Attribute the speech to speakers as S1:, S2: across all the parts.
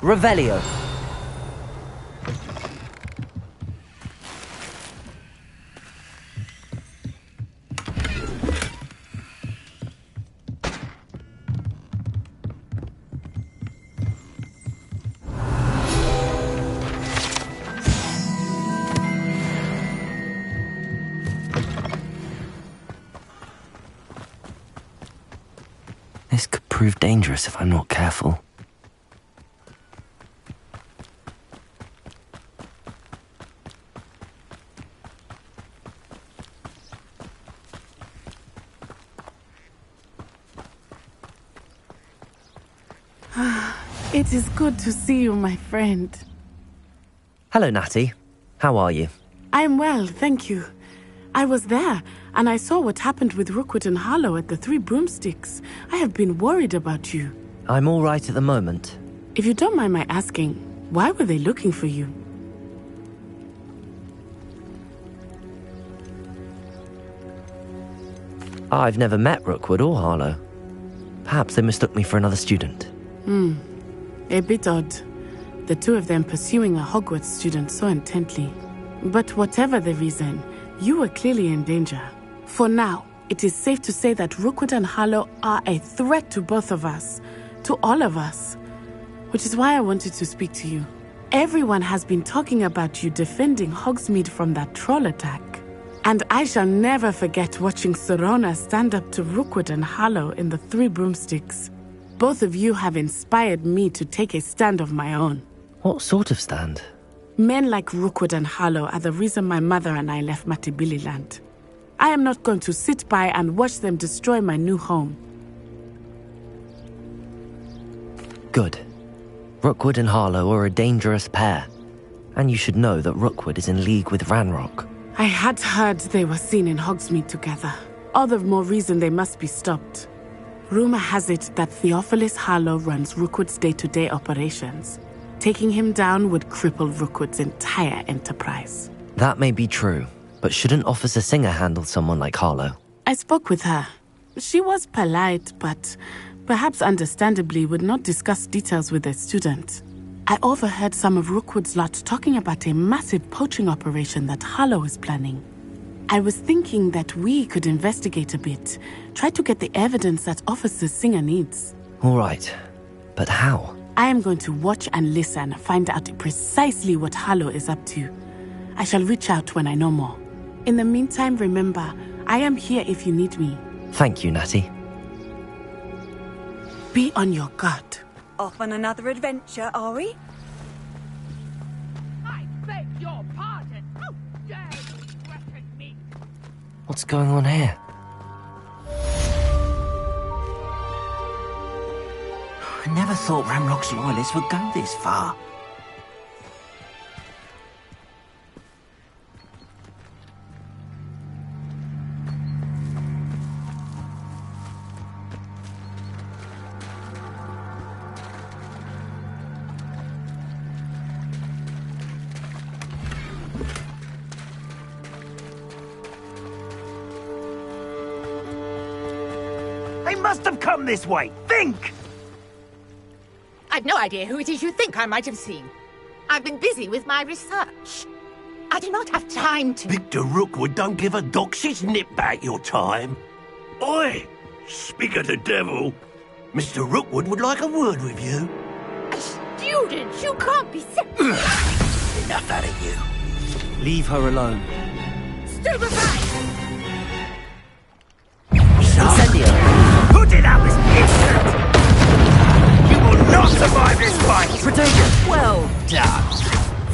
S1: Revelio. This could prove dangerous if I'm not careful.
S2: It is good to see you, my friend.
S1: Hello, Natty. How are you?
S2: I am well, thank you. I was there, and I saw what happened with Rookwood and Harlow at the Three Broomsticks. I have been worried about you.
S1: I'm all right at the moment.
S2: If you don't mind my asking, why were they looking for you?
S1: I've never met Rookwood or Harlow. Perhaps they mistook me for another student.
S2: A bit odd. The two of them pursuing a Hogwarts student so intently. But whatever the reason, you were clearly in danger. For now, it is safe to say that Rookwood and Harlow are a threat to both of us. To all of us. Which is why I wanted to speak to you. Everyone has been talking about you defending Hogsmeade from that troll attack. And I shall never forget watching Serona stand up to Rookwood and Harlow in the Three Broomsticks. Both of you have inspired me to take a stand of my own.
S1: What sort of stand?
S2: Men like Rookwood and Harlow are the reason my mother and I left Matabeleland. I am not going to sit by and watch them destroy my new home.
S1: Good. Rookwood and Harlow are a dangerous pair. And you should know that Rookwood is in league with Ranrock.
S2: I had heard they were seen in Hogsmeade together. All the more reason they must be stopped. Rumor has it that Theophilus Harlow runs Rookwood's day-to-day operations. Taking him down would cripple Rookwood's entire enterprise.
S1: That may be true, but shouldn't Officer Singer handle someone like Harlow?
S2: I spoke with her. She was polite, but perhaps understandably would not discuss details with a student. I overheard some of Rookwood's lot talking about a massive poaching operation that Harlow is planning. I was thinking that we could investigate a bit, try to get the evidence that Officer Singer needs.
S1: All right, but how?
S2: I am going to watch and listen, find out precisely what Harlow is up to. I shall reach out when I know more. In the meantime, remember, I am here if you need me.
S1: Thank you, Natty.
S2: Be on your guard.
S3: Off on another adventure, are we?
S4: I beg your pardon. How dare you threaten me?
S1: What's going on here?
S5: I never thought Ranrock's loyalists would go this far.
S6: They must have come this way. Think!
S4: I've no idea who it is you think I might have seen. I've been busy with my research. I do not have time to...
S6: Victor Rookwood don't give a doxy's nip back your time. Oi! Speak of the devil. Mr. Rookwood would like a word with you.
S4: A student? You can't be
S6: Enough out of you.
S1: Leave her alone.
S4: Stupefy!
S1: Incendio!
S6: Put it out this instant! You will not survive this fight!
S1: Protego!
S6: Well done.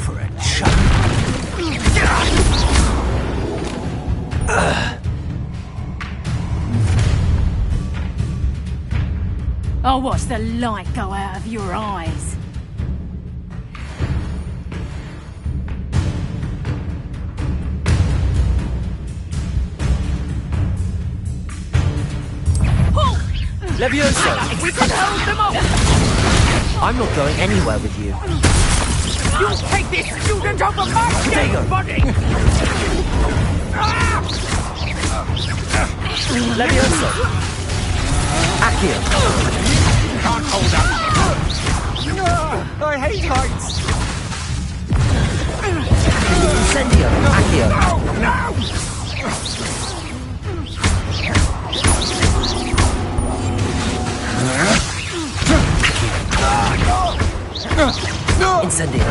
S6: For a chump.
S4: I'll watch the light go out of your eyes.
S1: Levioso!
S4: We can hold them off!
S1: I'm not going anywhere with you.
S4: You take this student off of my
S1: Protego!
S4: body!
S1: Levioso! Accio!
S6: Can't hold up. I hate
S1: Incendio.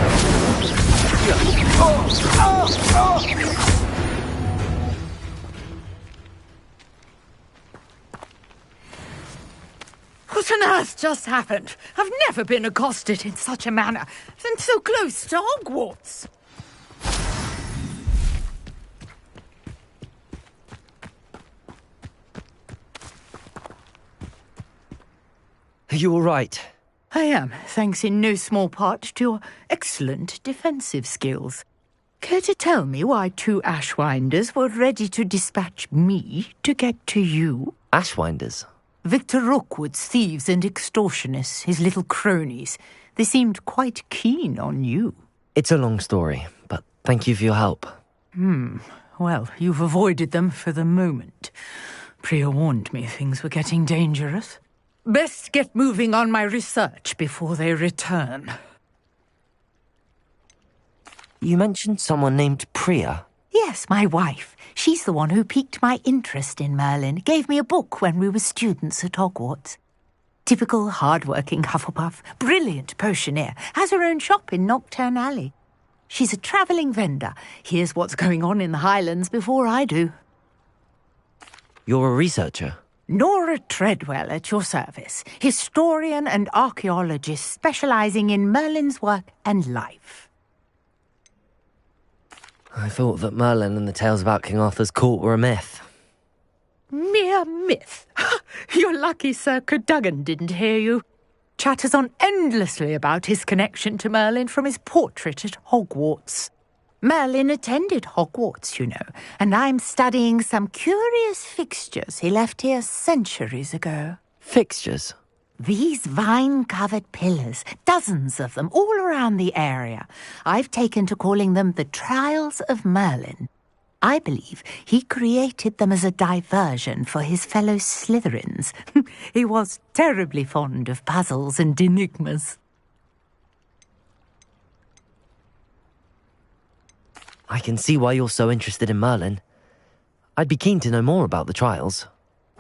S4: What on earth just happened? I've never been accosted in such a manner, and so close to Hogwarts.
S1: Are you all right?
S4: I am, thanks in no small part to your excellent defensive skills. Care to tell me why 2 Ashwinders were ready to dispatch me to get to you?
S1: Ashwinders?
S4: Victor Rookwood's thieves and extortionists, his little cronies. They seemed quite keen on you.
S1: It's a long story, but thank you for your help.
S4: Well, you've avoided them for the moment. Priya warned me things were getting dangerous. Best get moving on my research before they return.
S1: You mentioned someone named Priya.
S4: Yes, my wife. She's the one who piqued my interest in Merlin. Gave me a book when we were students at Hogwarts. Typical hard-working Hufflepuff, brilliant potioneer, has her own shop in Knockturn Alley. She's a travelling vendor. Hears what's going on in the Highlands before I do.
S1: You're a researcher?
S4: Nora Treadwell at your service, historian and archaeologist specialising in Merlin's work and life.
S1: I thought that Merlin and the tales about King Arthur's court were a myth.
S4: Mere myth. You're lucky Sir Cadogan didn't hear you. Chatters on endlessly about his connection to Merlin from his portrait at Hogwarts. Merlin attended Hogwarts, you know, and I'm studying some curious fixtures he left here centuries ago.
S1: Fixtures?
S4: These vine-covered pillars, dozens of them, all around the area. I've taken to calling them the Trials of Merlin. I believe he created them as a diversion for his fellow Slytherins. He was terribly fond of puzzles and enigmas.
S1: I can see why you're so interested in Merlin. I'd be keen to know more about the trials.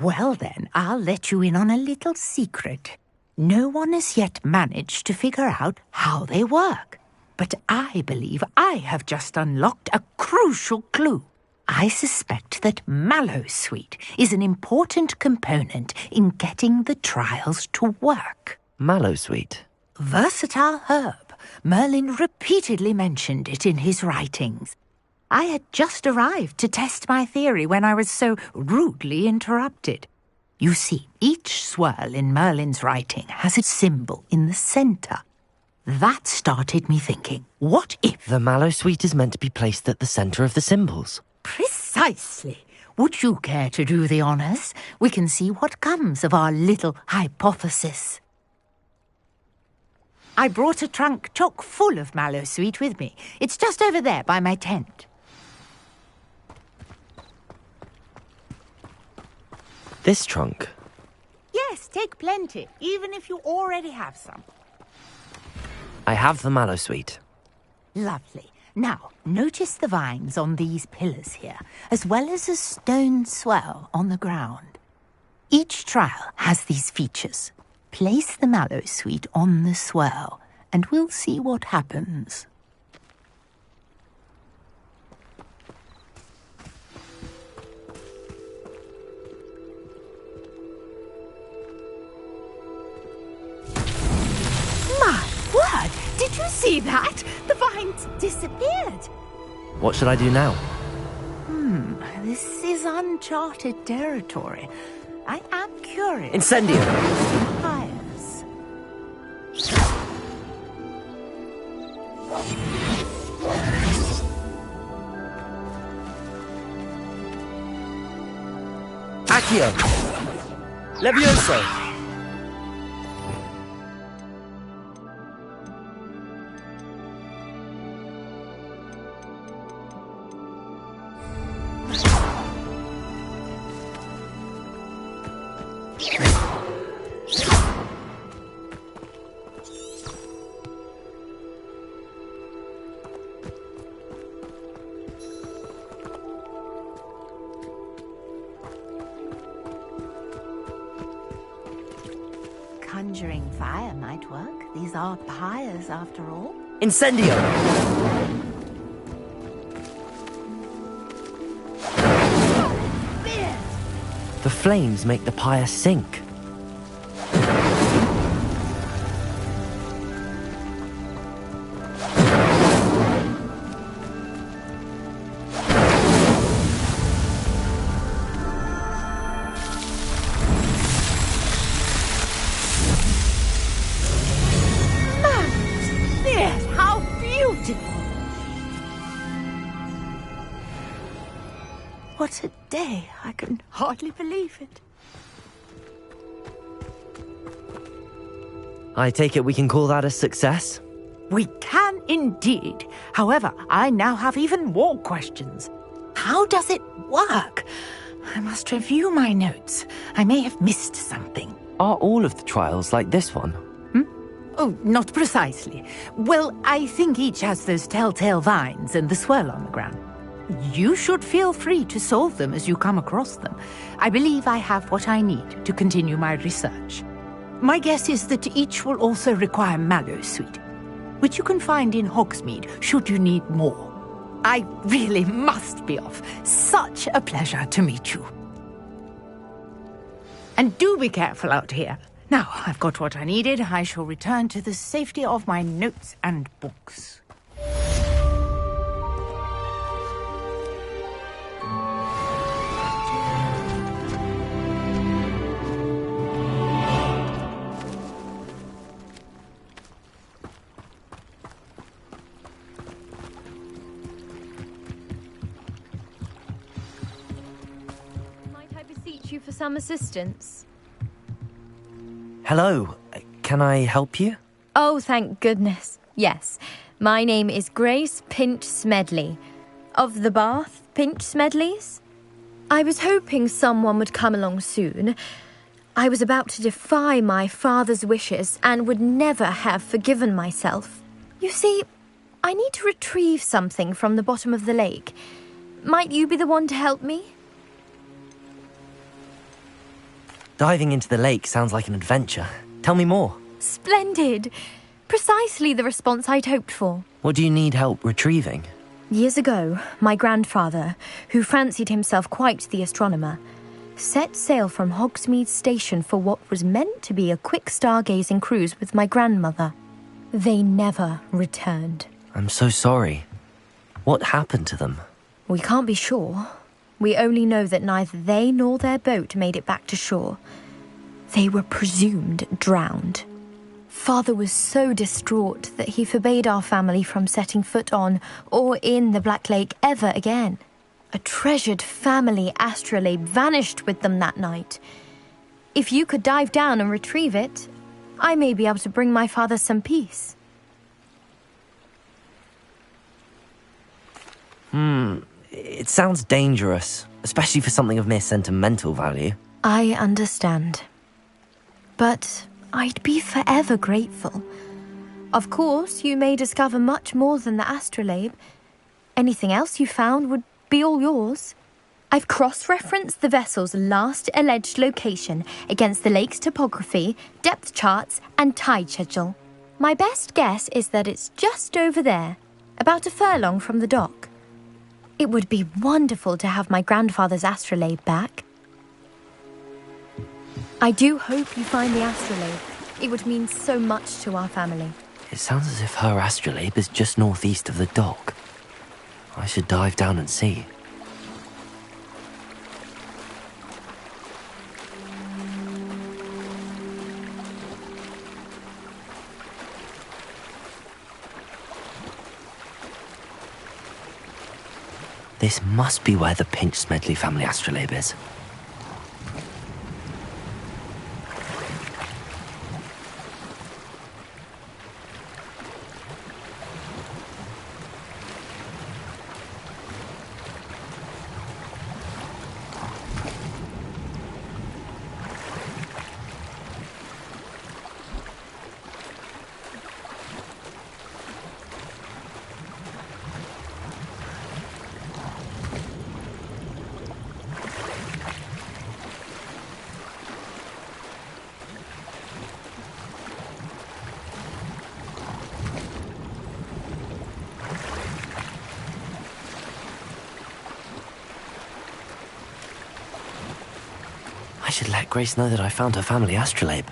S4: Well then, I'll let you in on a little secret. No one has yet managed to figure out how they work. But I believe I have just unlocked a crucial clue. I suspect that Mallowsweet is an important component in getting the trials to work.
S1: Mallowsweet?
S4: Versatile herb. Merlin repeatedly mentioned it in his writings. I had just arrived to test my theory when I was so rudely interrupted. You see, each swirl in Merlin's writing has a symbol in the centre. That started me thinking, what if...
S1: The Mallowsweet is meant to be placed at the centre of the symbols.
S4: Precisely. Would you care to do the honours? We can see what comes of our little hypothesis. I brought a trunk chock full of Mallowsweet with me. It's just over there by my tent.
S1: This trunk?
S4: Yes, take plenty, even if you already have some.
S1: I have the Mallowsweet.
S4: Lovely. Now, notice the vines on these pillars here, as well as a stone swell on the ground. Each trial has these features. Place the Mallowsweet on the swirl, and we'll see what happens. My word! Did you see that? The vines disappeared.
S1: What should I do now?
S4: This is uncharted territory. I am curious.
S1: Incendio!
S4: Pious.
S1: Accio! Levioso!
S4: conjuring fire might work. These are pyres, after all.
S1: Incendio! The flames make the pyre sink.
S4: Yes, how beautiful! What a day. I can hardly believe it.
S1: I take it we can call that a success?
S4: We can indeed. However, I now have even more questions. How does it work? I must review my notes. I may have missed something.
S1: Are all of the trials like this one?
S4: Oh, not precisely. Well, I think each has those telltale vines and the swirl on the ground. You should feel free to solve them as you come across them. I believe I have what I need to continue my research. My guess is that each will also require Mallowsweet, which you can find in Hogsmeade should you need more. I really must be off. Such a pleasure to meet you. And do be careful out here. Now, I've got what I needed. I shall return to the safety of my notes and books.
S7: Might I beseech you for some assistance?
S1: Hello, can I help you?
S7: Oh, thank goodness. Yes. My name is Grace Pinch Smedley. Of the Bath Pinch Smedleys? I was hoping someone would come along soon. I was about to defy my father's wishes and would never have forgiven myself. You see, I need to retrieve something from the bottom of the lake. Might you be the one to help me?
S1: Diving into the lake sounds like an adventure. Tell me more.
S7: Splendid! Precisely the response I'd hoped for.
S1: What do you need help retrieving?
S7: Years ago, my grandfather, who fancied himself quite the astronomer, set sail from Hogsmeade Station for what was meant to be a quick stargazing cruise with my grandmother. They never returned.
S1: I'm so sorry. What happened to them?
S7: We can't be sure. We only know that neither they nor their boat made it back to shore. They were presumed drowned. Father was so distraught that he forbade our family from setting foot on or in the Black Lake ever again. A treasured family astrolabe vanished with them that night. If you could dive down and retrieve it, I may be able to bring my father some peace.
S1: It sounds dangerous, especially for something of mere sentimental value.
S7: I understand. But I'd be forever grateful. Of course, you may discover much more than the astrolabe. Anything else you found would be all yours. I've cross-referenced the vessel's last alleged location against the lake's topography, depth charts, and tide schedule. My best guess is that it's just over there, about a furlong from the dock. It would be wonderful to have my grandfather's astrolabe back. I do hope you find the astrolabe. It would mean so much to our family.
S1: It sounds as if her astrolabe is just northeast of the dock. I should dive down and see. This must be where the Pinch Smedley family astrolabe is. should let Grace know that I found her family astrolabe.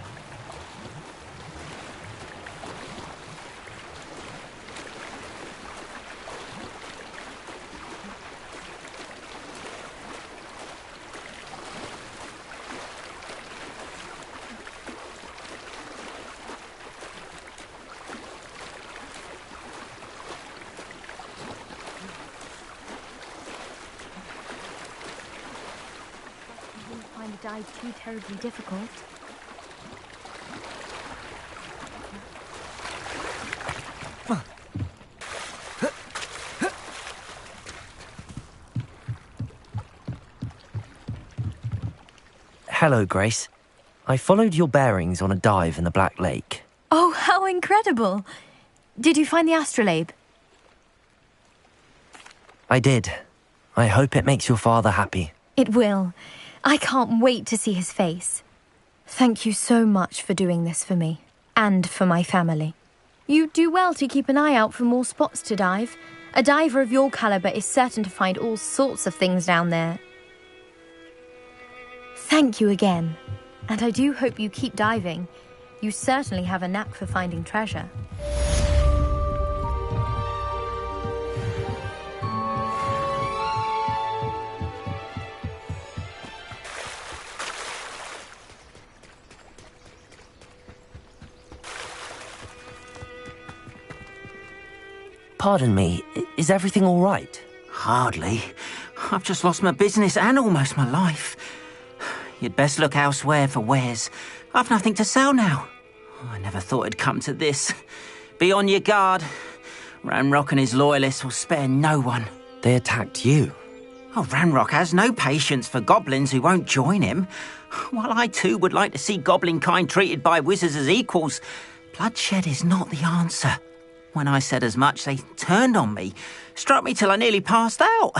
S7: Find the dive too terribly difficult.
S1: Hello, Grace. I followed your bearings on a dive in the Black Lake.
S7: Oh, how incredible! Did you find the astrolabe?
S1: I did. I hope it makes your father happy.
S7: It will. I can't wait to see his face. Thank you so much for doing this for me, and for my family. You do well to keep an eye out for more spots to dive. A diver of your caliber is certain to find all sorts of things down there. Thank you again, and I do hope you keep diving. You certainly have a knack for finding treasure.
S1: Pardon me, is everything all right?
S5: Hardly. I've just lost my business and almost my life. You'd best look elsewhere for wares. I've nothing to sell now. I never thought it'd come to this. Be on your guard. Ranrock and his loyalists will spare no one.
S1: They attacked you.
S5: Oh, Ranrock has no patience for goblins who won't join him. While I too would like to see goblin kind treated by wizards as equals, bloodshed is not the answer. When I said as much, they turned on me, struck me till I nearly passed out.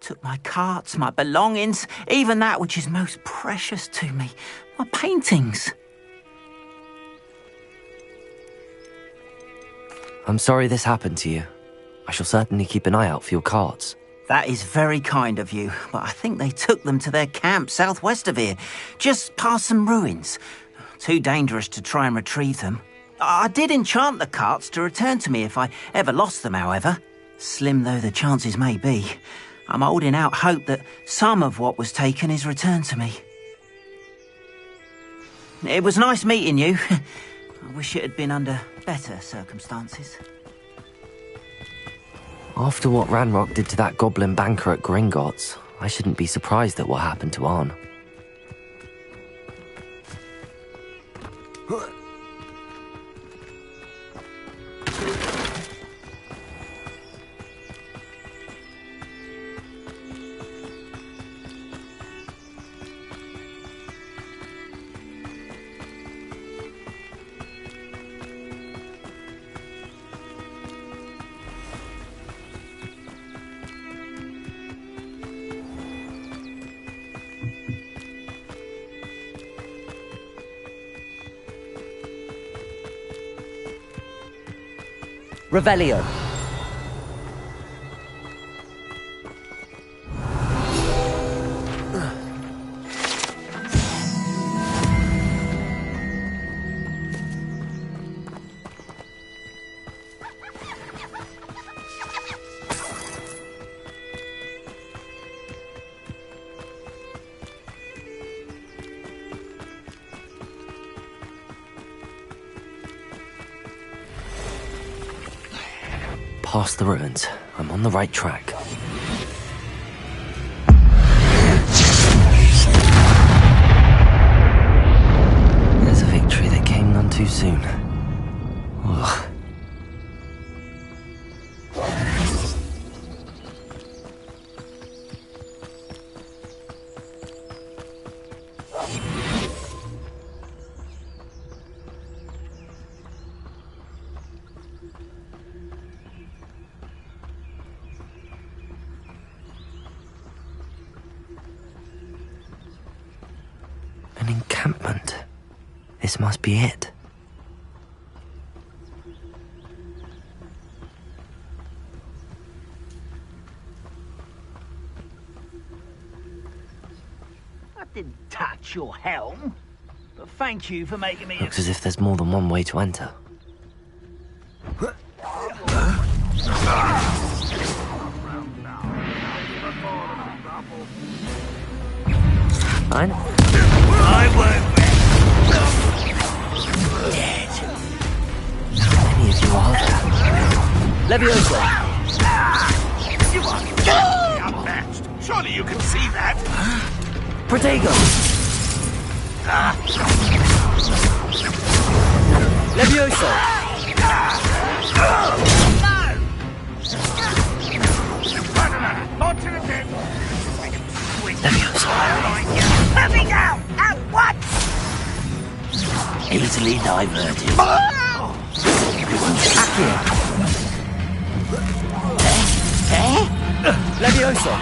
S5: Took my carts, my belongings, even that which is most precious to me, my paintings.
S1: I'm sorry this happened to you. I shall certainly keep an eye out for your carts.
S5: That is very kind of you, but I think they took them to their camp southwest of here, just past some ruins. Too dangerous to try and retrieve them. I did enchant the carts to return to me if I ever lost them, however. Slim though the chances may be, I'm holding out hope that some of what was taken is returned to me. It was nice meeting you. I wish it had been under better circumstances.
S1: After what Ranrock did to that goblin banker at Gringotts, I shouldn't be surprised at what happened to Arn. Revelio. Past the ruins. I'm on the right track. There's a victory that came none too soon. Ugh. An encampment. This must be it.
S8: didn't touch your helm. But thank you for making me...
S1: Looks as if there's more than one way to enter. Fine.
S6: I won't
S1: Dead. How many of you are there? Levioso!
S6: You are unmatched. Surely you can see that.
S1: Protego! Levioso!
S6: Not to the dead.
S1: Levioso!
S5: Coming out at once!
S6: Easily diverted.
S1: Accio! Levioso!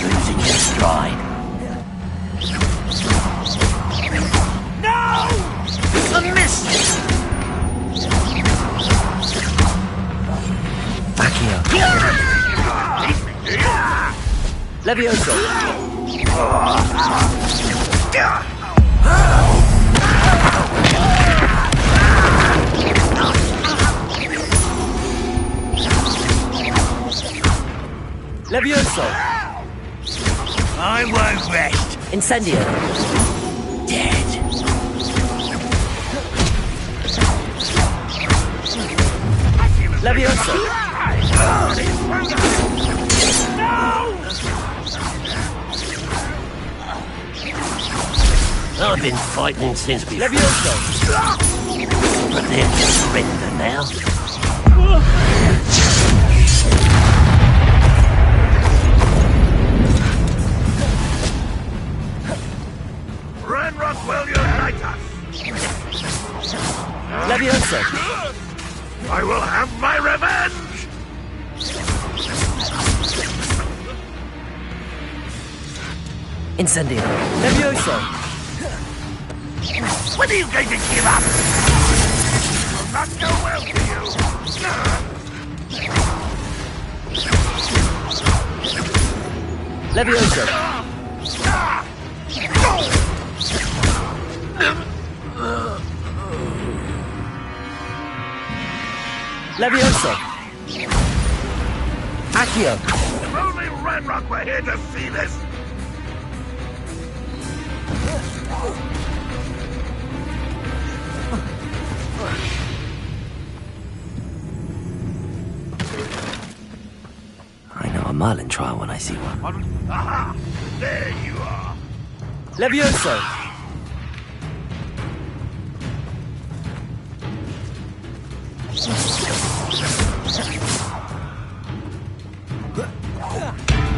S6: Losing your stride.
S5: No!
S6: A miss!
S1: Accio! Levioso! Levioso!
S6: I won't rest.
S1: Incendio!
S6: Dead.
S1: Levioso!
S6: I've been fighting since before.
S1: Levioso!
S6: But they're to surrender now. Ranrock, will unite us?
S1: Levioso!
S6: I will have my revenge!
S1: Incendio! Levioso!
S6: When are you going to give up? It will not go well for you.
S1: Levioso! Levioso! Accio!
S6: If only Ranrock were here to see this!
S1: I know a Merlin trial when I see one.
S6: Aha! There you are!
S1: Levioso!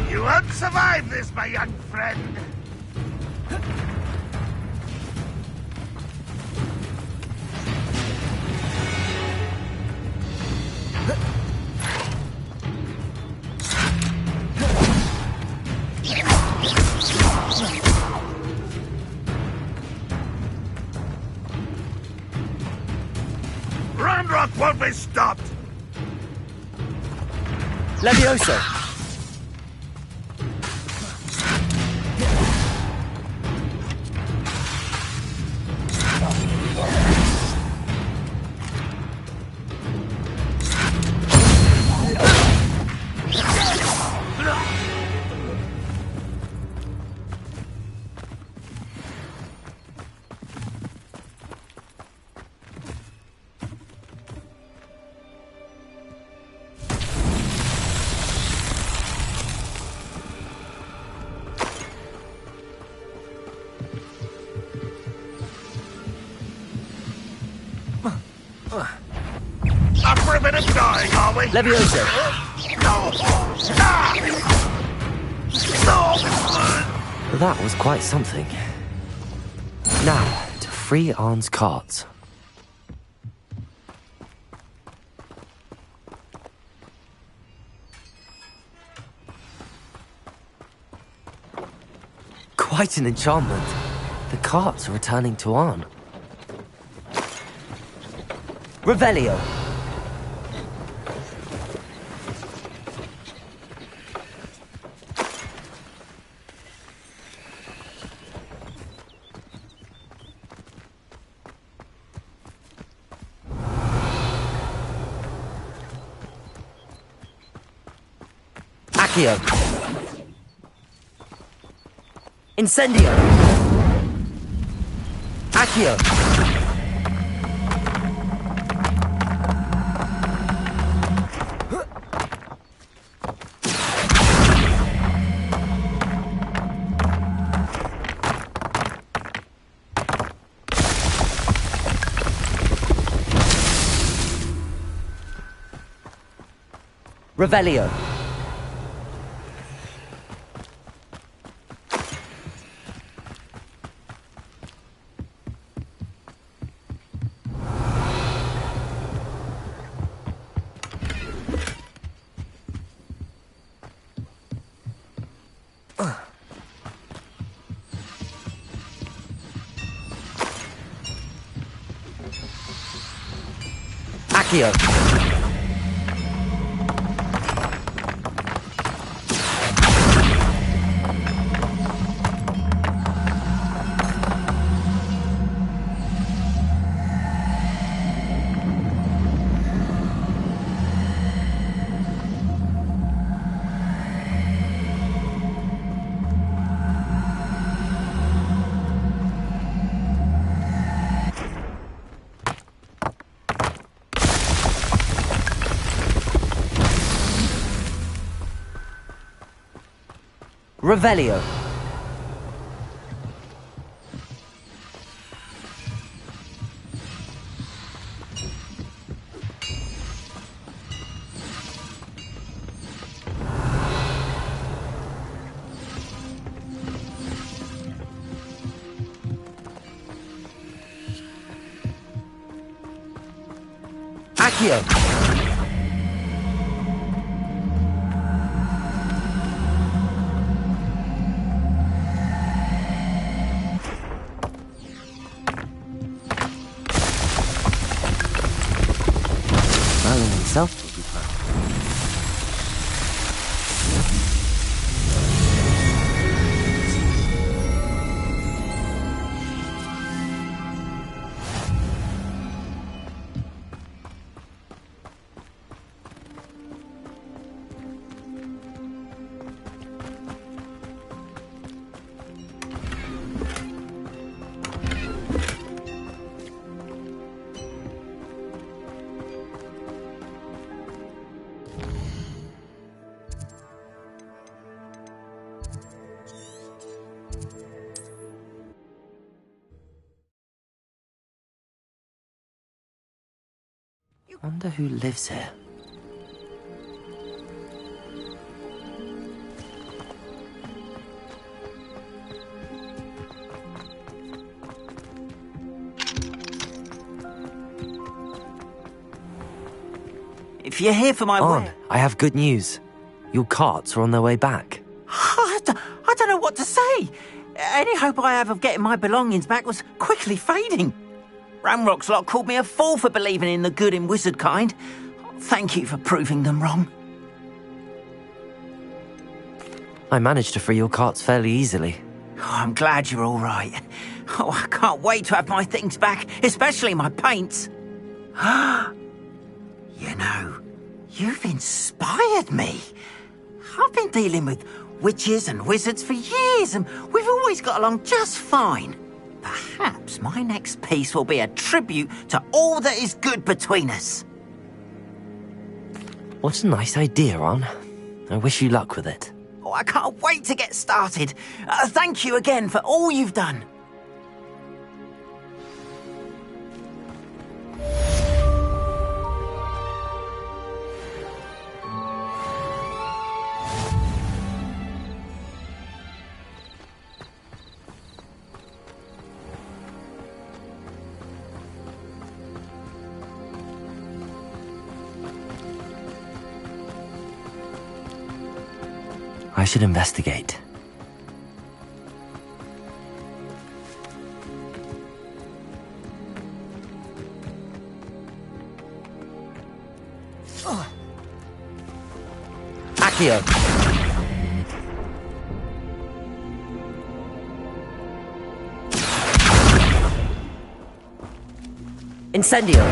S6: You won't survive this, my young friend! Ranrock won't be stopped!
S1: Levioso!
S6: Up for a bit of dying, are we?
S1: Levioso!
S6: No!
S1: That was quite something. Now, to free Arn's cards. Quite an enchantment. The carts are returning to Arn. Revelio. Accio. Incendio. Accio. Revelio. Accio. Revelio. Accio. Merlin himself will be proud. Wonder who lives here.
S5: If you're here for my
S1: On, I have good news. Your carts are on their way back.
S5: I don't know what to say. Any hope I have of getting my belongings back was quickly fading. Ramrock's lot called me a fool for believing in the good in wizard kind. Thank you for proving them wrong.
S1: I managed to free your carts fairly easily.
S5: Oh, I'm glad you're all right. Oh, I can't wait to have my things back, especially my paints. You know, you've inspired me. I've been dealing with witches and wizards for years, and we've always got along just fine. Perhaps my next piece will be a tribute to all that is good between us.
S1: What a nice idea, Ron. I wish you luck with it.
S5: Oh, I can't wait to get started. Thank you again for all you've done.
S1: I should investigate. Accio. Incendio.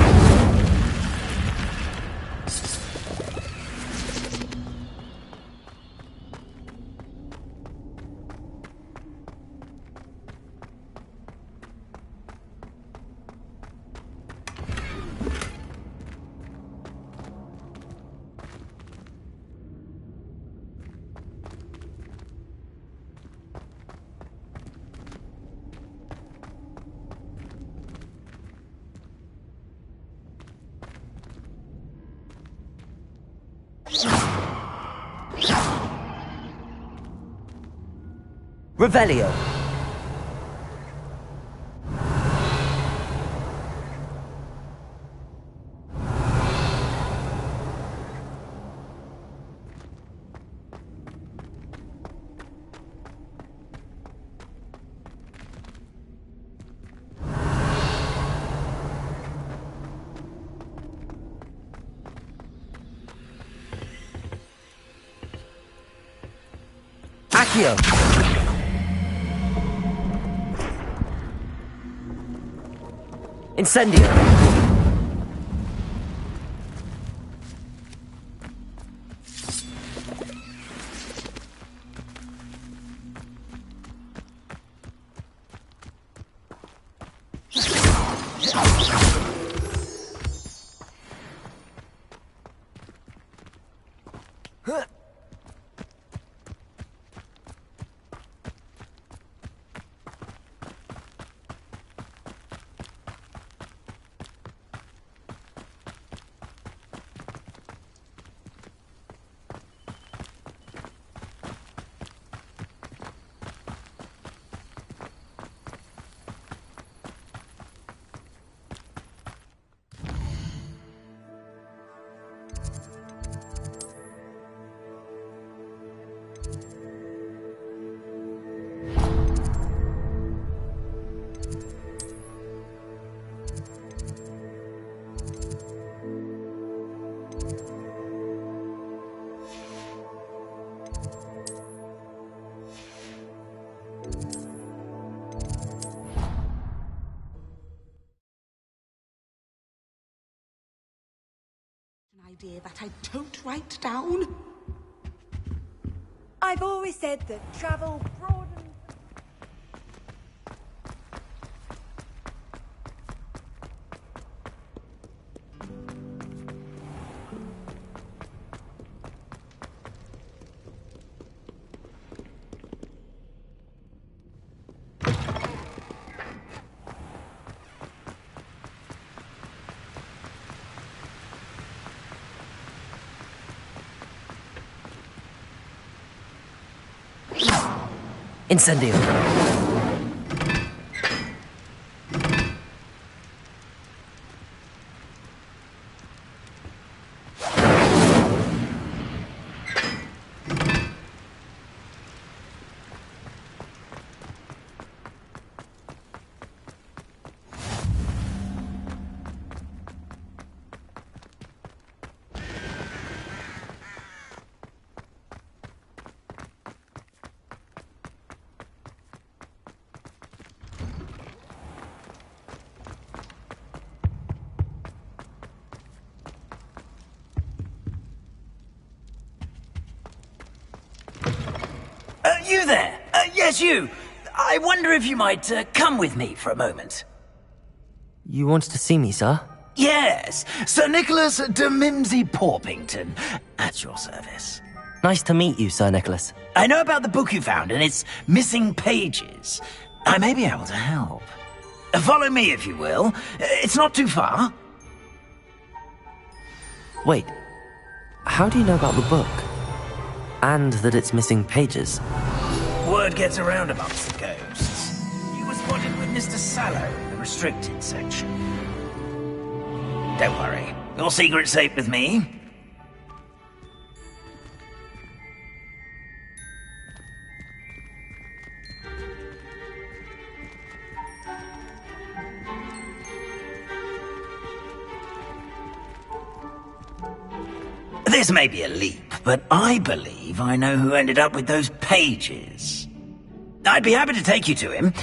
S1: Revelio. Accio. Incendio.
S9: Idea that I don't write down.
S3: I've always said that travel broadens.
S1: Incendio.
S8: You there? Yes, you. I wonder if you might come with me for a moment.
S1: You wanted to see me, sir?
S8: Yes, Sir Nicholas de Mimsy Porpington, at your service.
S1: Nice to meet you, Sir Nicholas.
S8: I know about the book you found and its missing pages. I may be able to help. Follow me, if you will. It's not too far.
S1: Wait, how do you know about the book? And that it's missing pages?
S8: Word gets around amongst the ghosts. You were spotted with Mr. Sallow in the restricted section. Don't worry, your secret's safe with me. This may be a leap, but I believe I know who ended up with those pages. I'd be happy to take you to him.